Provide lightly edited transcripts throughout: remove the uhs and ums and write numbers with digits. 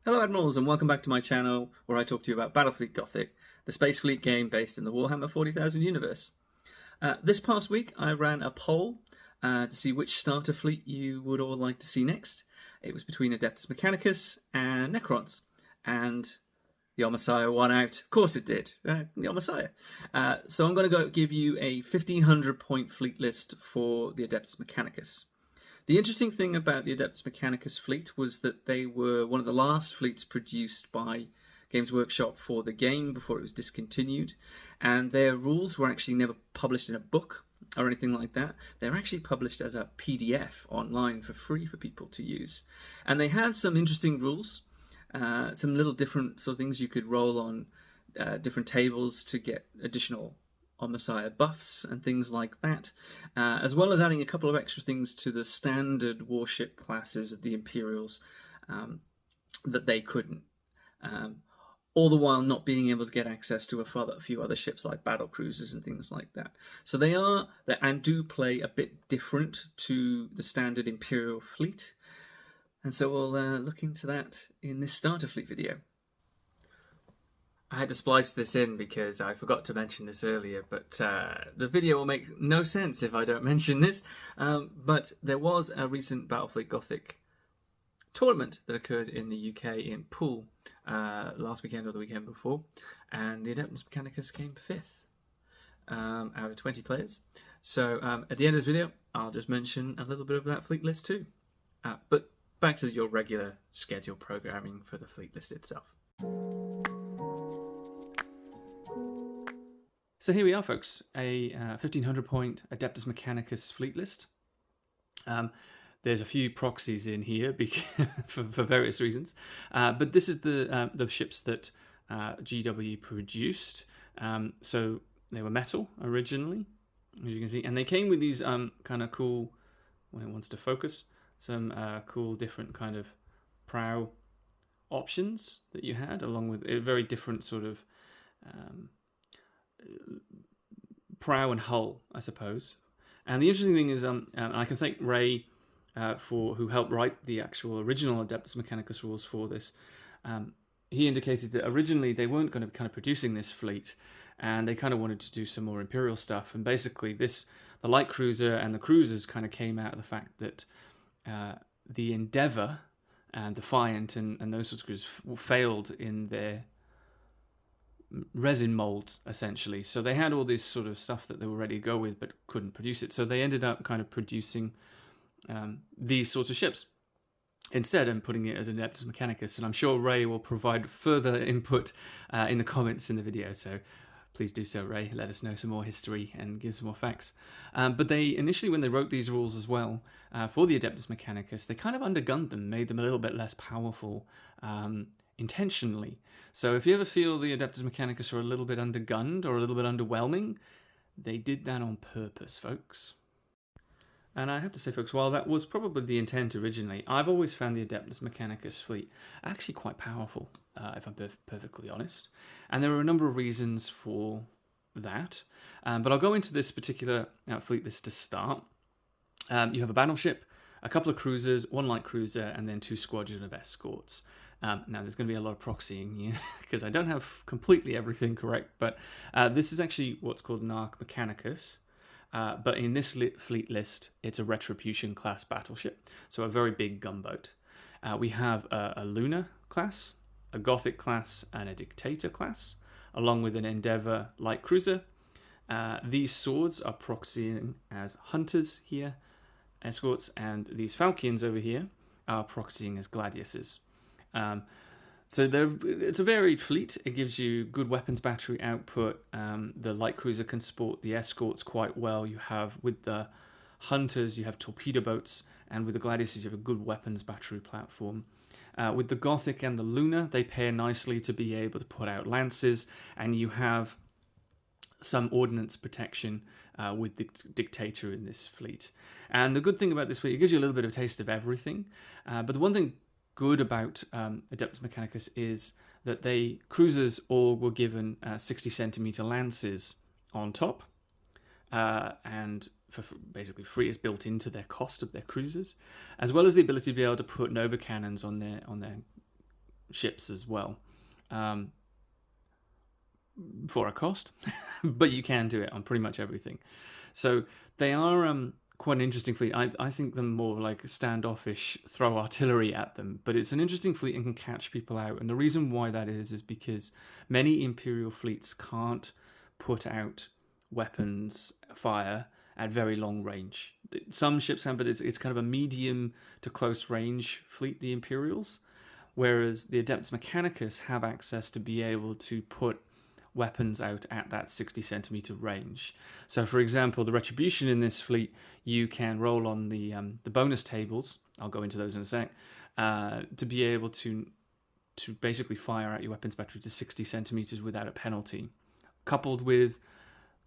Hello Admirals and welcome back to my channel where I talk to you about Battlefleet Gothic, the Space Fleet game based in the Warhammer 40,000 universe. This past week I ran a poll to see which starter fleet you would all like to see next. It was between Adeptus Mechanicus and Necrons, and the Omnissiah won out. Of course it did, the Omnissiah. So I'm going to go give you a 1500 point fleet list for the Adeptus Mechanicus. The interesting thing about the Adeptus Mechanicus fleet was that they were one of the last fleets produced by Games Workshop for the game before it was discontinued, and their rules were actually never published in a book or anything like that. They're actually published as a PDF online for free for people to use. And they had some interesting rules, some little different sort of things you could roll on different tables to get additional Omnissiah buffs and things like that, as well as adding a couple of extra things to the standard warship classes of the Imperials that they couldn't, all the while not being able to get access to a few other ships like battle cruisers and things like that. So they do play a bit different to the standard Imperial fleet, and so we'll look into that in this starter fleet video. I had to splice this in because I forgot to mention this earlier, but the video will make no sense if I don't mention this. But there was a recent Battlefleet Gothic tournament that occurred in the UK in Poole last weekend or the weekend before, and the Adeptus Mechanicus came 5th out of 20 players. So at the end of this video, I'll just mention a little bit of that fleet list too. But back to your regular schedule programming for the fleet list itself. So here we are, folks, a 1500 point Adeptus Mechanicus fleet list. There's a few proxies in here for various reasons, but this is the ships that GW produced. So they were metal originally, as you can see, and they came with these kind of cool, when it wants to focus, some cool different kind of prow options that you had, along with a very different sort of prow and hull, I suppose. And the interesting thing is, and I can thank Ray who helped write the actual original Adeptus Mechanicus rules for this. He indicated that originally they weren't going to be kind of producing this fleet, and they kind of wanted to do some more Imperial stuff. And basically, the light cruiser and the cruisers kind of came out of the fact that the Endeavour and Defiant and those sorts of cruisers failed in their resin molds, essentially. So they had all this sort of stuff that they were ready to go with but couldn't produce it. So they ended up kind of producing these sorts of ships instead and putting it as an Adeptus Mechanicus. And I'm sure Ray will provide further input in the comments in the video. So please do so, Ray. Let us know some more history and give some more facts. But they initially, when they wrote these rules as well for the Adeptus Mechanicus, they kind of undergunned them, made them a little bit less powerful intentionally. So if you ever feel the Adeptus Mechanicus are a little bit undergunned or a little bit underwhelming, they did that on purpose, folks. And I have to say, folks, while that was probably the intent originally, I've always found the Adeptus Mechanicus fleet actually quite powerful, if I'm perfectly honest. And there are a number of reasons for that. But I'll go into this particular fleet list to start. You have a battleship, a couple of cruisers, one light cruiser, and then 2 squadron of escorts. Now, there's going to be a lot of proxying here because I don't have completely everything correct, but this is actually what's called an Arch Mechanicus. But in this fleet list, it's a Retribution class battleship, so a very big gunboat. We have a Luna class, a Gothic class, and a Dictator class, along with an Endeavour light cruiser. These swords are proxying as hunters here, escorts, and these falcons over here are proxying as gladiuses. So it's a varied fleet. It gives you good weapons battery output. The light cruiser can support the escorts quite well. You have, with the hunters, you have torpedo boats, and with the gladiuses, you have a good weapons battery platform. With the Gothic and the Luna, they pair nicely to be able to put out lances, and you have some ordnance protection with the Dictator in this fleet. And the good thing about this fleet, it gives you a little bit of a taste of everything. But the one thing good about Adeptus Mechanicus is that cruisers all were given 60 centimeter lances on top, and for basically free is built into their cost of their cruisers, as well as the ability to be able to put Nova cannons on their ships as well, for a cost, but you can do it on pretty much everything. So they are quite an interesting fleet. I think them more like standoffish, throw artillery at them, but it's an interesting fleet and can catch people out. And the reason why that is because many Imperial fleets can't put out weapons fire at very long range. Some ships can, but it's kind of a medium to close range fleet, the Imperials, whereas the Adeptus Mechanicus have access to be able to put weapons out at that 60 centimeter range. So, for example, the Retribution in this fleet, you can roll on the bonus tables. I'll go into those in a sec. To be able to basically fire out your weapons battery to 60 centimeters without a penalty, coupled with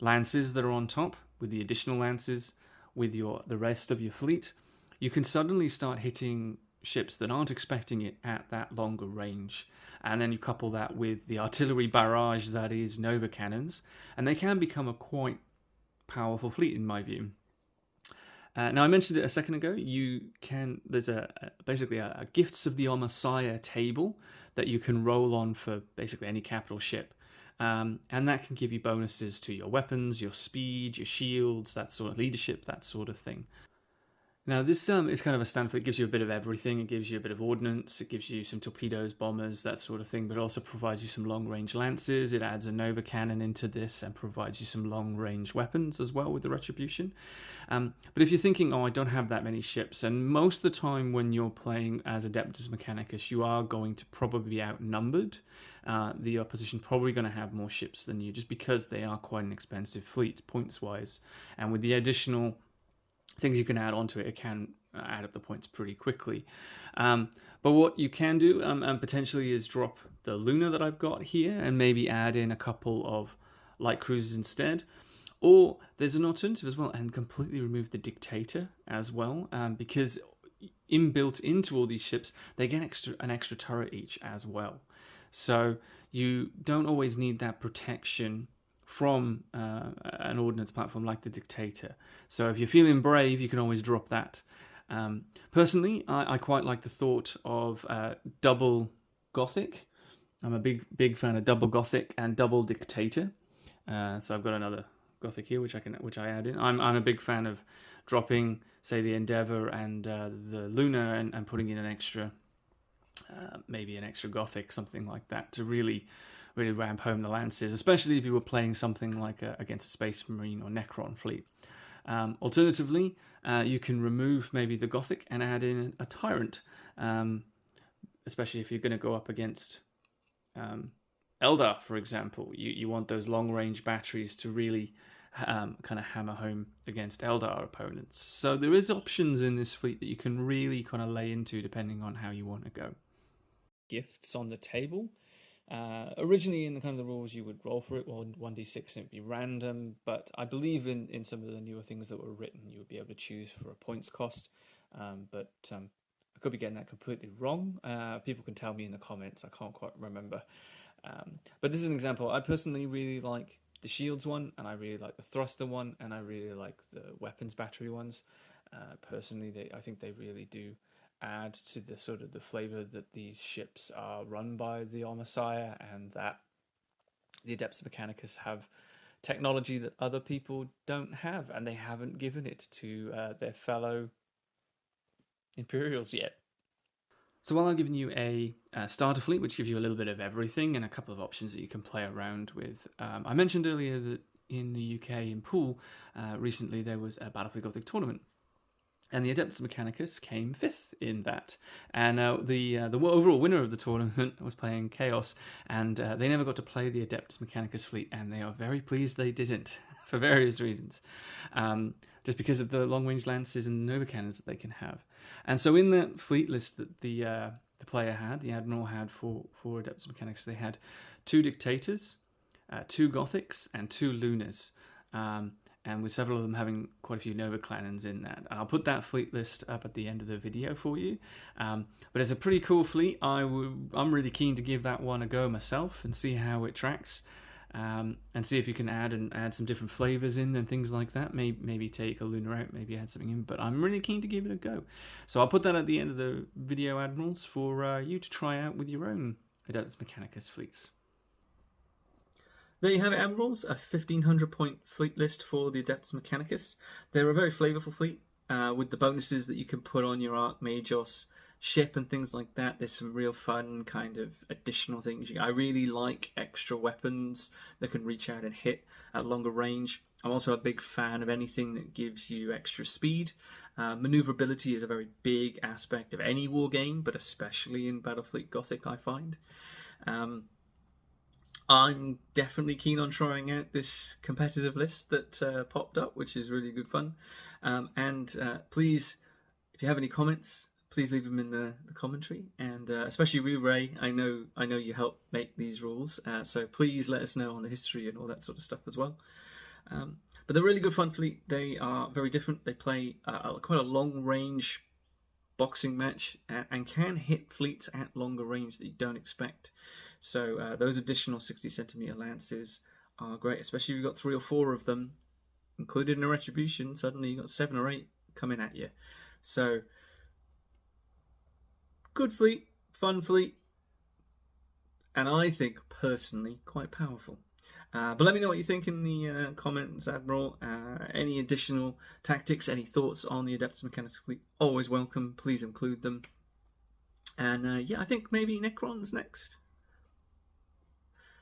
lances that are on top, with the additional lances, with the rest of your fleet, you can suddenly start hitting ships that aren't expecting it at that longer range. And then you couple that with the artillery barrage that is Nova cannons, and they can become a quite powerful fleet in my view. Now, I mentioned it a second ago. There's basically a Gifts of the Omnissiah table that you can roll on for basically any capital ship. And that can give you bonuses to your weapons, your speed, your shields, that sort of leadership, that sort of thing. Now, this is kind of a standard. It gives you a bit of everything. It gives you a bit of ordnance. It gives you some torpedoes, bombers, that sort of thing, but it also provides you some long-range lances. It adds a Nova cannon into this and provides you some long-range weapons as well with the Retribution. But if you're thinking, I don't have that many ships, and most of the time when you're playing as Adeptus Mechanicus, you are going to probably be outnumbered. The opposition probably going to have more ships than you, just because they are quite an expensive fleet, points-wise. And with the additional things you can add onto it, it can add up the points pretty quickly. But what you can do potentially is drop the Luna that I've got here and maybe add in a couple of light cruisers instead. Or there's an alternative as well, and completely remove the Dictator as well, because inbuilt into all these ships, they get an extra turret each as well. So you don't always need that protection from an ordnance platform like the Dictator. So if you're feeling brave, you can always drop that. Personally, I quite like the thought of double Gothic. I'm a big fan of double Gothic and double Dictator. So I've got another Gothic here, which I add in. I'm a big fan of dropping, say, the Endeavour and the Luna and putting in an extra, maybe an extra Gothic, something like that, to really ramp home the lances, especially if you were playing something like against a Space Marine or Necron fleet. Alternatively, you can remove maybe the Gothic and add in a Tyrant, especially if you're going to go up against Eldar, for example. You want those long-range batteries to really kind of hammer home against Eldar opponents. So there is options in this fleet that you can really kind of lay into depending on how you want to go. Gifts on the table. Originally in the kind of the rules you would roll for it, 1d6 and it'd be random, but I believe in some of the newer things that were written you would be able to choose for a points cost, but I could be getting that completely wrong. People can tell me in the comments, I can't quite remember. But this is an example. I personally really like the shields one, and I really like the thruster one, and I really like the weapons battery ones. Personally, I think they really do add to the sort of the flavor that these ships are run by the Omnissiah, and that the Adeptus Mechanicus have technology that other people don't have, and they haven't given it to their fellow Imperials yet. So while I've given you a starter fleet, which gives you a little bit of everything and a couple of options that you can play around with, I mentioned earlier that in the UK in Poole, recently there was a Battlefield Gothic tournament. And the Adeptus Mechanicus came 5th in that. And the overall winner of the tournament was playing Chaos, and they never got to play the Adeptus Mechanicus fleet, and they are very pleased they didn't, for various reasons. Just because of the long-range lances and Nova cannons that they can have. And so in that fleet list that the player had, the Admiral had for Adeptus Mechanicus, they had 2 Dictators, 2 Gothics, and 2 Lunas. And with several of them having quite a few Nova cannons in that. And I'll put that fleet list up at the end of the video for you. But it's a pretty cool fleet. I'm really keen to give that one a go myself and see how it tracks. and see if you can add some different flavors in and things like that. Maybe take a Luna out, maybe add something in. But I'm really keen to give it a go. So I'll put that at the end of the video, Admirals, for you to try out with your own Adeptus Mechanicus fleets. There you have it, Admirals, a 1500 point fleet list for the Adeptus Mechanicus. They're a very flavorful fleet with the bonuses that you can put on your Archmagos ship and things like that. There's some real fun kind of additional things. I really like extra weapons that can reach out and hit at longer range. I'm also a big fan of anything that gives you extra speed. Maneuverability is a very big aspect of any war game, but especially in Battlefleet Gothic, I find. I'm definitely keen on trying out this competitive list that popped up, which is really good fun. Please, if you have any comments, please leave them in the commentary, and especially you, Ray. I know you help make these rules, so please let us know on the history and all that sort of stuff as well. But they're really good fun fleet. They are very different. They play quite a long range boxing match and can hit fleets at longer range that you don't expect. So those additional 60cm lances are great, especially if you've got 3 or 4 of them included in a retribution. Suddenly you've got 7 or 8 coming at you. So good fleet, fun fleet, and I think personally quite powerful. But let me know what you think in the comments, Admiral. Any additional tactics, any thoughts on the Adeptus Mechanicus fleet, always welcome. Please include them. And yeah, I think maybe Necrons next.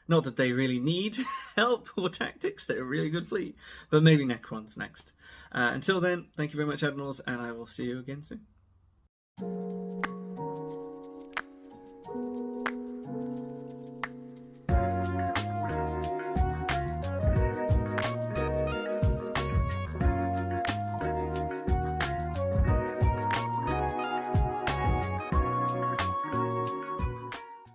Not that they really need help or tactics, they're a really good fleet, but maybe Necrons next. Until then, thank you very much, Admirals, and I will see you again soon.